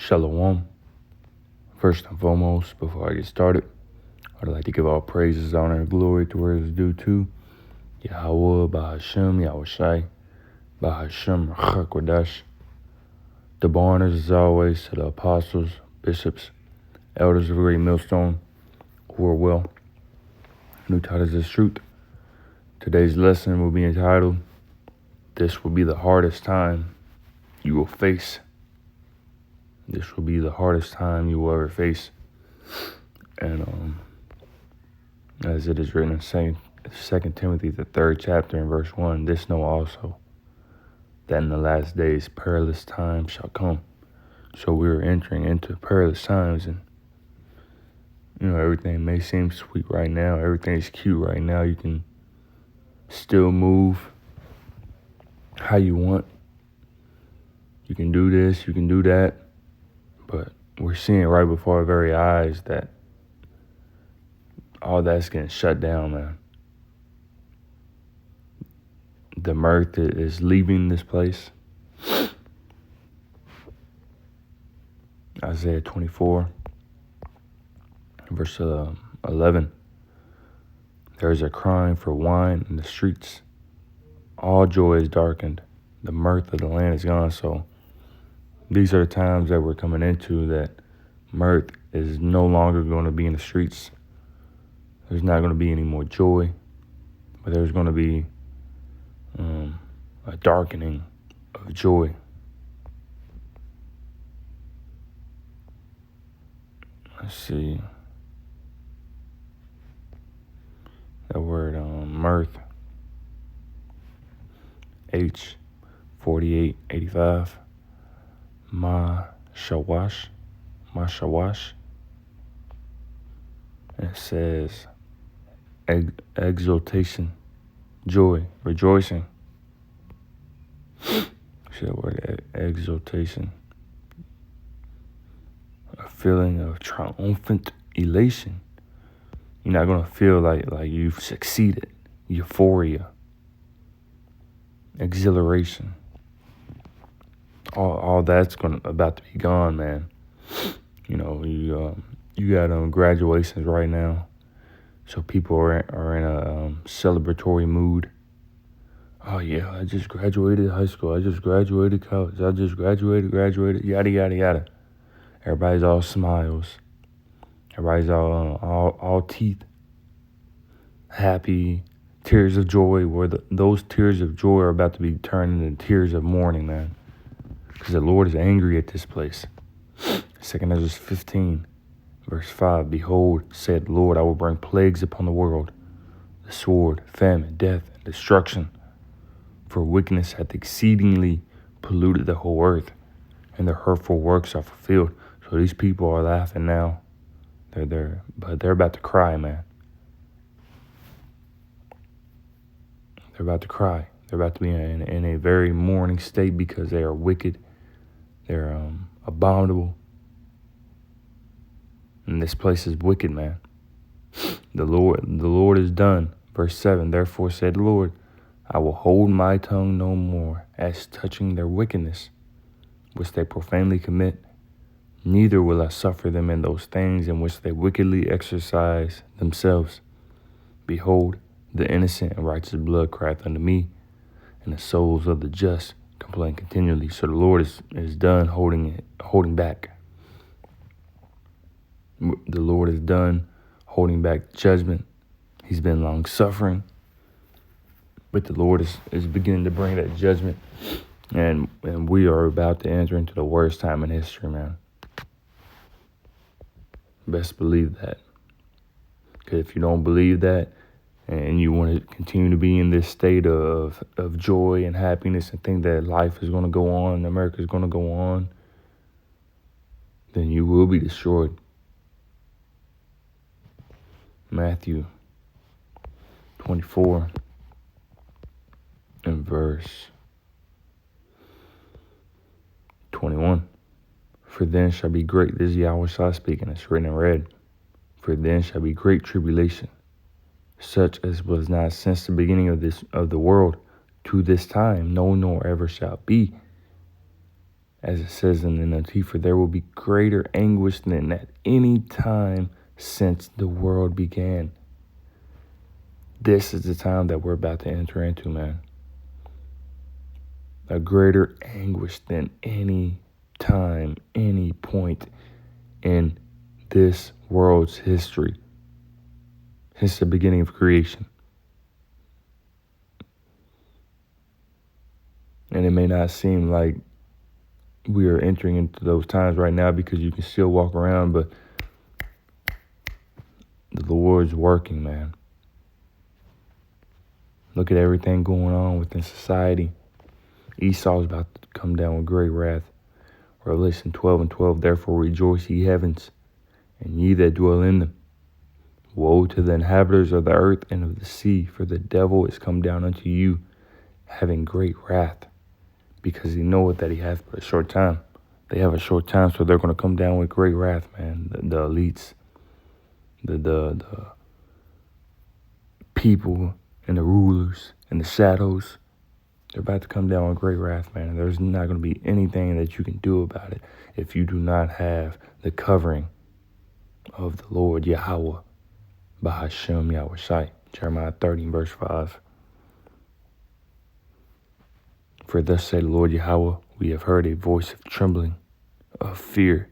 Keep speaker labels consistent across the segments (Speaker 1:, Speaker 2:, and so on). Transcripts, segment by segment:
Speaker 1: Shalom. First and foremost, before I get started, I'd like to give all praises, honor, and glory to where it is due to Yahweh, Bahashem, Yahushai, Bahashem, Chakwadash. The honors, as always, to the apostles, bishops, elders of Great Millstone, who are well, and who taught us this truth. Today's lesson will be entitled, This will be the hardest time you will face. This will be the hardest time you will ever face. And as it is written in 2 Timothy, the 3rd chapter, in verse 1, this know also, that in the last days perilous times shall come. So we are entering into perilous times, and everything may seem sweet right now. Everything's cute right now. You can still move how you want. You can do this, you can do that. But we're seeing right before our very eyes that all that's getting shut down, man. The mirth is leaving this place. Isaiah 24, verse 11. There is a crying for wine in the streets. All joy is darkened. The mirth of the land is gone. So these are the times that we're coming into, that mirth is no longer going to be in the streets. There's not going to be any more joy, but there's going to be a darkening of joy. Let's see. That word mirth. H4885. Mashawash. And it says exultation, joy, rejoicing. See that word exultation. A feeling of triumphant elation. You're not gonna feel like you've succeeded. Euphoria. Exhilaration. All that's about to be gone, man. You got graduations right now, so people are in a celebratory mood. Oh yeah, I just graduated high school. I just graduated college. I just graduated, yada yada yada. Everybody's all smiles. Everybody's all teeth. Happy, tears of joy. Where those tears of joy are about to be turned into tears of mourning, man. Because the Lord is angry at this place. 2 Ezra 15, verse 5. Behold, said the Lord, I will bring plagues upon the world, the sword, famine, death, and destruction. For wickedness hath exceedingly polluted the whole earth, and their hurtful works are fulfilled. So these people are laughing now. But they're about to cry, man. They're about to cry. They're about to be in a very mourning state because they are wicked. They're abominable. And this place is wicked, man. The Lord is done. Verse 7, therefore said the Lord, I will hold my tongue no more as touching their wickedness, which they profanely commit. Neither will I suffer them in those things in which they wickedly exercise themselves. Behold, the innocent and righteous blood crieth unto me, and the souls of the just complain continually. So the Lord is done holding back. The Lord is done holding back judgment. He's been long suffering. But the Lord is beginning to bring that judgment. And we are about to enter into the worst time in history, man. Best believe that. Because if you don't believe that, and you want to continue to be in this state of joy and happiness and think that life is going to go on, America is going to go on, then you will be destroyed. Matthew 24 and verse 21. For then shall be great, this is Yahushua speaking, it's written in red. For then shall be great tribulation, such as was not since the beginning of the world to this time, no nor ever shall be. As it says in the NLT, for there will be greater anguish than at any time since the world began. This is the time that we're about to enter into, man. A greater anguish than any time, any point in this world's history since the beginning of creation. And it may not seem like we are entering into those times right now because you can still walk around, but the Lord's working, man. Look at everything going on within society. Esau's about to come down with great wrath. Revelation 12:12, therefore rejoice, ye heavens, and ye that dwell in them. Woe to the inhabitants of the earth and of the sea, for the devil is come down unto you, having great wrath, because he knoweth that he hath but a short time. They have a short time, so they're going to come down with great wrath, man. The elites, the people and the rulers and the shadows, they're about to come down with great wrath, man. And there's not going to be anything that you can do about it if you do not have the covering of the Lord Yahweh, Bahashem Yahweh Shai. Jeremiah 30, verse 5. For thus say the Lord Yahweh, we have heard a voice of trembling, of fear,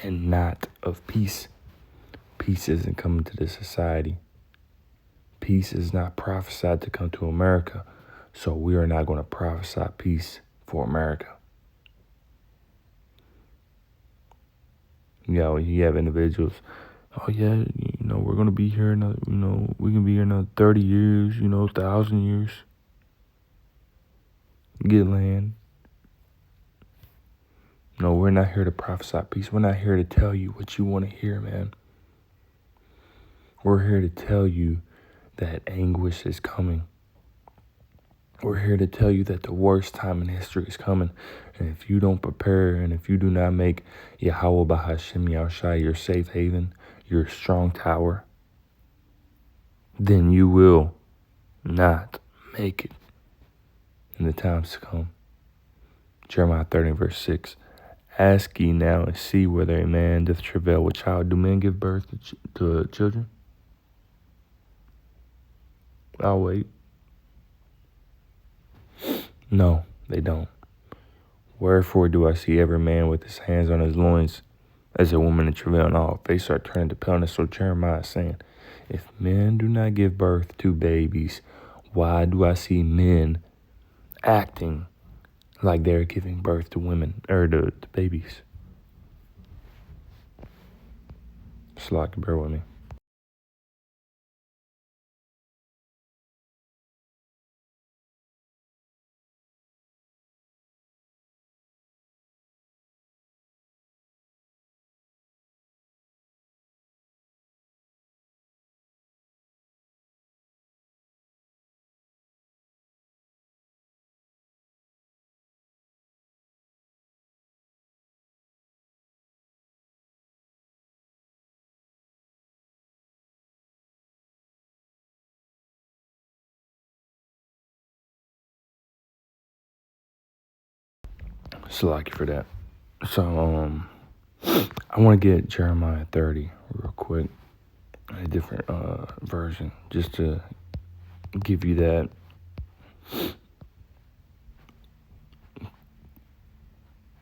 Speaker 1: and not of peace. Peace isn't coming to this society. Peace is not prophesied to come to America, so we are not going to prophesy peace for America. You have individuals, oh yeah, we're going to be here another, we can be here another 30 years, 1,000 years. Get land. No, we're not here to prophesy peace. We're not here to tell you what you want to hear, man. We're here to tell you that anguish is coming. We're here to tell you that the worst time in history is coming. And if you don't prepare, and if you do not make Yahweh Bahashem Yahushai your safe haven, your strong tower, then you will not make it in the times to come. Jeremiah 30, verse 6. Ask ye now and see whether a man doth travail with child. Do men give birth to children? I'll wait. No, they don't. Wherefore do I see every man with his hands on his loins as a woman in travail, and all face are turned to paleness. So Jeremiah is saying, if men do not give birth to babies, why do I see men acting like they're giving birth to women, or to babies? Slack, bear with me. Slack for that. So, I want to get Jeremiah 30 real quick, a different version, just to give you that.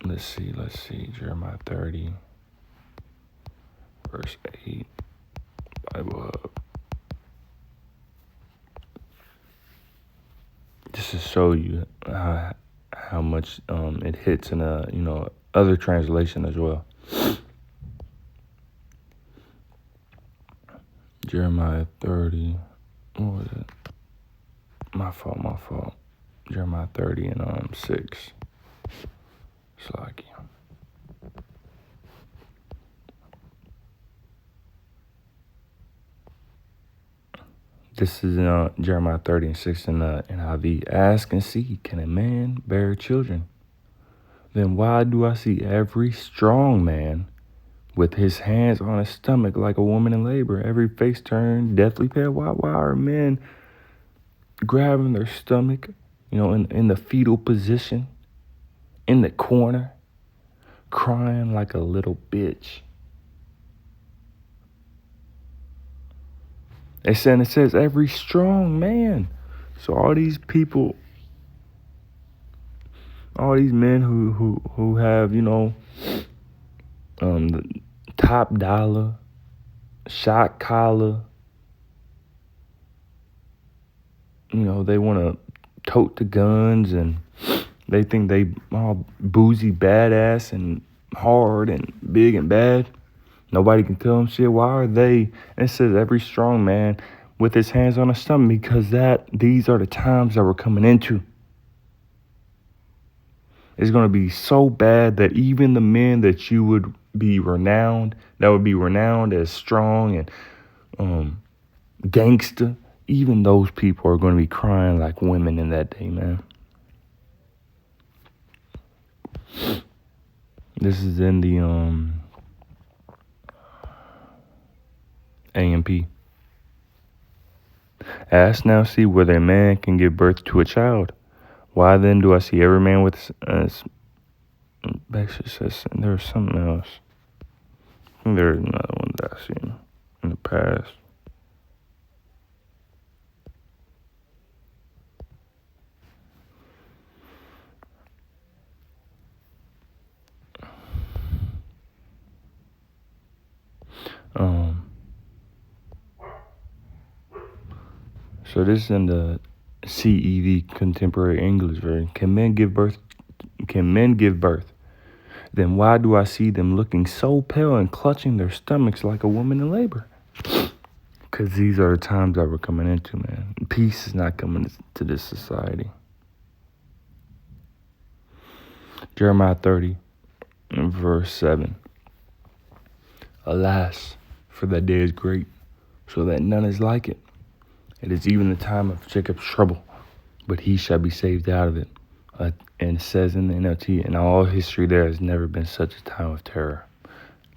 Speaker 1: Let's see, Jeremiah 30, verse 8, Bible Hub. Just to show you how much it hits in other translation as well. Jeremiah 30, what was it? My fault. Jeremiah 30 and 6. Slacky. This is Jeremiah 30 and 6 in NIV. Ask and see, can a man bear children? Then why do I see every strong man with his hands on his stomach like a woman in labor, every face turned deathly pale? Why are men grabbing their stomach, in the fetal position, in the corner, crying like a little bitch. It says every strong man. So all these people, all these men who have, the top dollar, shot collar, they want to tote the guns, and they think they all boozy, badass, and hard, and big and bad. Nobody can tell them shit. Why are they? And it says every strong man with his hands on his stomach, because these are the times that we're coming into. It's going to be so bad that even the men that you would be renowned, as strong and gangster, even those people are going to be crying like women in that day, man. This is in the A.M.P. Ask now, see whether a man can give birth to a child. Why then do I see every man with actually says there's something else. I think there's another one that I've seen in the past. So this is in the CEV, Contemporary English Version. Can men give birth? Then why do I see them looking so pale and clutching their stomachs like a woman in labor? Because these are the times that we're coming into, man. Peace is not coming to this society. Jeremiah 30, verse 7. Alas, for that day is great, so that none is like it. It is even the time of Jacob's trouble, but he shall be saved out of it. And it says in the NLT, in all history there has never been such a time of terror.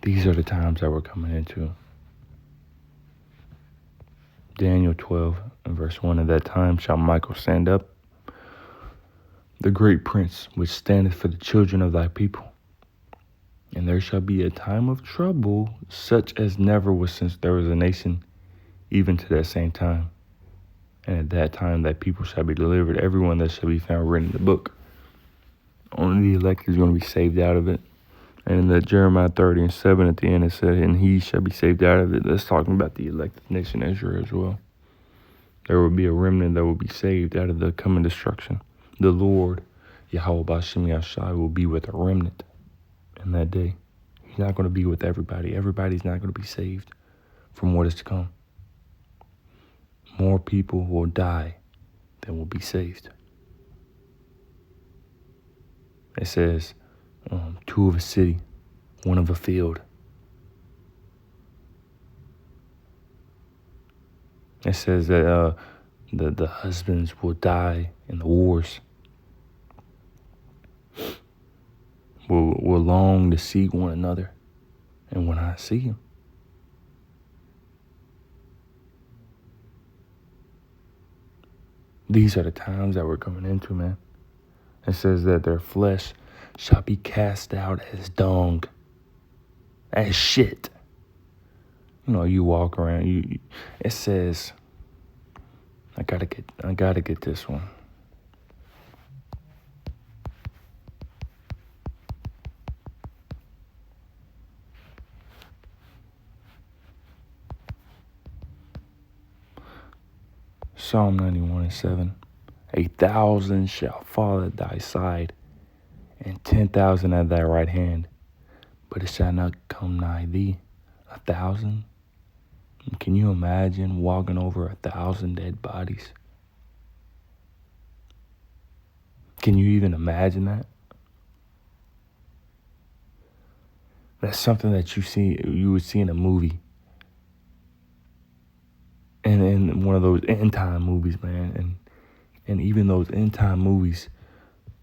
Speaker 1: These are the times that we're coming into. Daniel 12, verse 1, at that time shall Michael stand up, the great prince, which standeth for the children of thy people. And there shall be a time of trouble, such as never was since there was a nation, even to that same time. And at that time thy people shall be delivered, everyone that shall be found written in the book. Only the elect is going to be saved out of it. And in the Jeremiah 30 and 7 at the end, it said, and he shall be saved out of it. That's talking about the elected nation Israel as well. There will be a remnant that will be saved out of the coming destruction. The Lord, Yahweh B'Shem Yashai, will be with a remnant in that day. He's not going to be with everybody. Everybody's not going to be saved from what is to come. More people will die than will be saved. It says, two of a city, one of a field. It says that the husbands will die in the wars. Will long to see one another, and when I see him, these are the times that we're coming into, man. It says that their flesh shall be cast out as dung, as shit. You walk around. It says, I gotta get this one. Psalm 91 and 7. 1,000 shall fall at thy side, and 10,000 at thy right hand, but it shall not come nigh thee. 1,000? Can you imagine walking over 1,000 dead bodies? Can you even imagine that? That's something that you would see in a movie. And in one of those end time movies, man. And even those end time movies,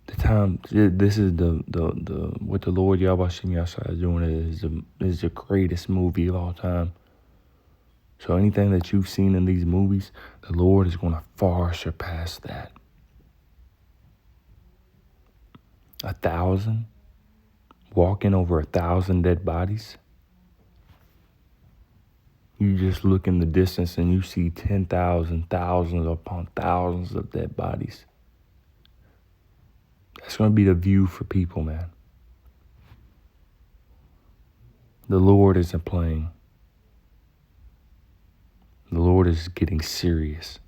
Speaker 1: this is the what the Lord Yahweh Shem Yashai is doing is the greatest movie of all time. So anything that you've seen in these movies, the Lord is going to far surpass that. 1,000 walking over 1,000 dead bodies. You just look in the distance and you see 10,000, thousands upon thousands of dead bodies. That's going to be the view for people, man. The Lord isn't playing. The Lord is getting serious.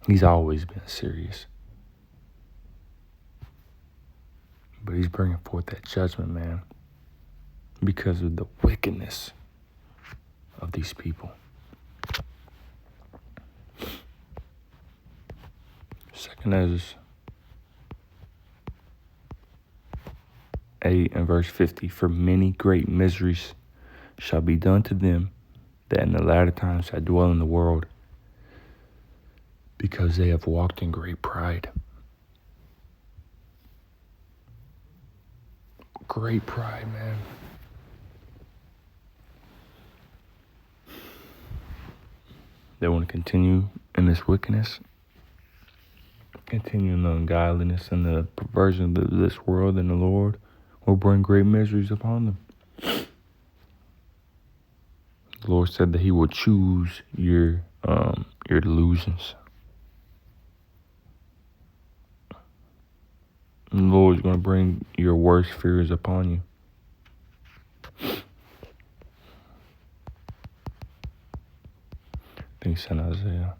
Speaker 1: He's always been serious. But he's bringing forth that judgment, man, because of the wickedness of these people. 2 Ezra 8 and verse 50, for many great miseries shall be done to them that in the latter times shall dwell in the world, because they have walked in great pride. Great pride, man. They want to continue in this wickedness, continue in the ungodliness and the perversion of this world, and the Lord will bring great miseries upon them. The Lord said that he will choose your delusions. And the Lord is going to bring your worst fears upon you. I think it's in Isaiah.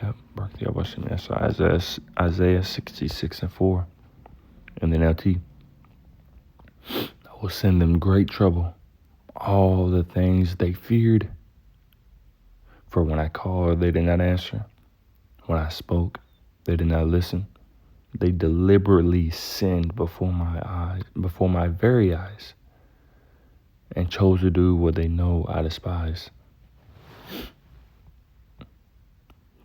Speaker 1: Yep, so Isaiah 66 and 4. And then LT. I will send them great trouble, all the things they feared. For when I called, they did not answer. When I spoke, they did not listen. They deliberately sinned before my eyes, before my very eyes, and chose to do what they know I despise.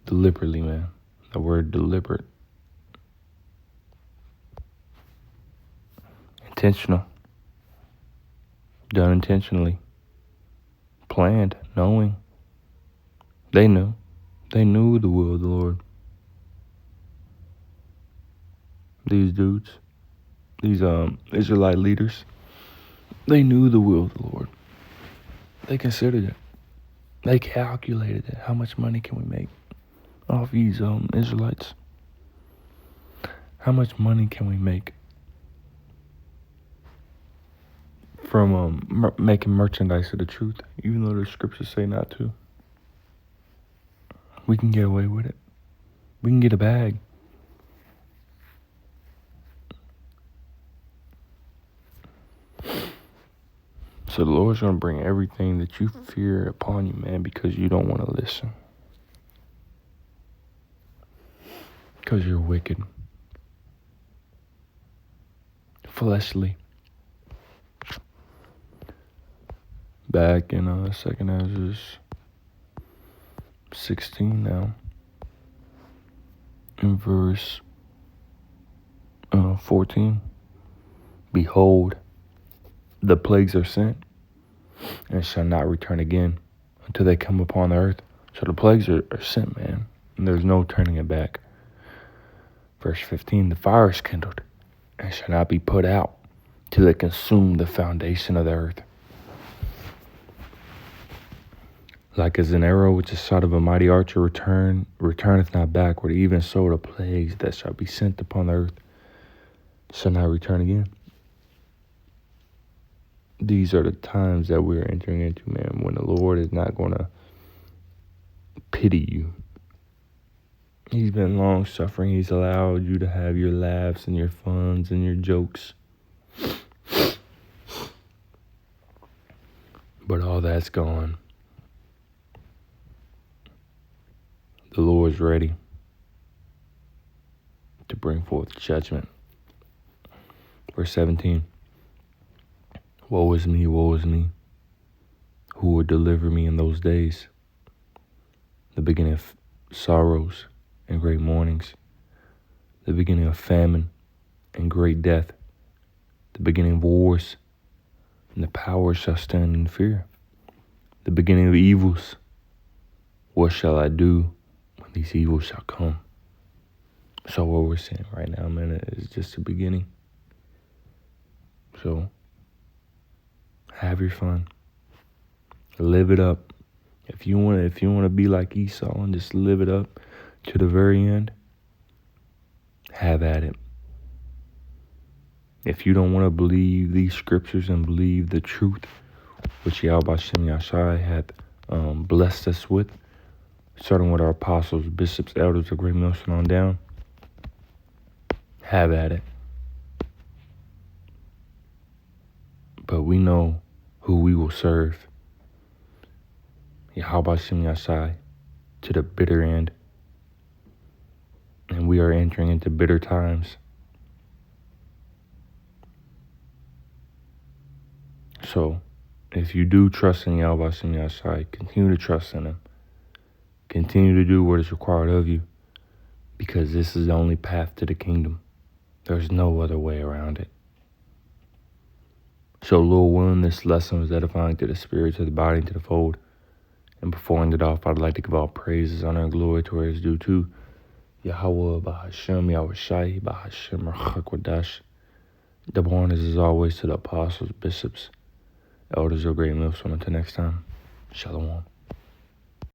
Speaker 1: Deliberately, man. The word deliberate. Intentional. Done intentionally. Planned, knowing. They knew. They knew the will of the Lord. These dudes, these Israelite leaders, they knew the will of the Lord. They considered it. They calculated it. How much money can we make off these Israelites? How much money can we make from making merchandise of the truth, even though the scriptures say not to? We can get away with it. We can get a bag. So the Lord's going to bring everything that you fear upon you, man, because you don't want to listen. Because you're wicked. Fleshly. Back in 2 Ezra 16 now. In verse 14. Behold, the plagues are sent, and shall not return again until they come upon the earth. So the plagues are sent, man, and there's no turning it back. Verse 15, the fire is kindled, and shall not be put out till it consume the foundation of the earth. Like as an arrow which is shot of a mighty archer returneth not backward, even so the plagues that shall be sent upon the earth shall not return again. These are the times that we're entering into, man, when the Lord is not going to pity you. He's been long suffering. He's allowed you to have your laughs and your funs and your jokes. But all that's gone. The Lord's ready to bring forth judgment. Verse 17. Woe is me, woe is me. Who will deliver me in those days? The beginning of sorrows and great mournings. The beginning of famine and great death. The beginning of wars. And the powers shall stand in fear. The beginning of evils. What shall I do when these evils shall come? So what we're seeing right now, man, is just the beginning. So have your fun. Live it up. If you wanna be like Esau and just live it up to the very end, have at it. If you don't want to believe these scriptures and believe the truth, which Yahweh Shem Yashai hath blessed us with, starting with our apostles, bishops, elders, a great millstone on down, have at it. But we know who we will serve. Yahweh Shem Yashai to the bitter end. And we are entering into bitter times. So, if you do trust in Yahweh Shem Yashai, continue to trust in Him. Continue to do what is required of you, because this is the only path to the kingdom. There's no other way around it. So, Lord willing, this lesson was edifying to the spirit, to the body, and to the fold. And before I end it off, I'd like to give all praises, honor, and glory to where it's due to Yahweh, Bahashem, Yahweh Shai, Bahashem, Rachakwadash. Double honors as always to the apostles, bishops, elders of Great Millstone. Until next time, Shalom.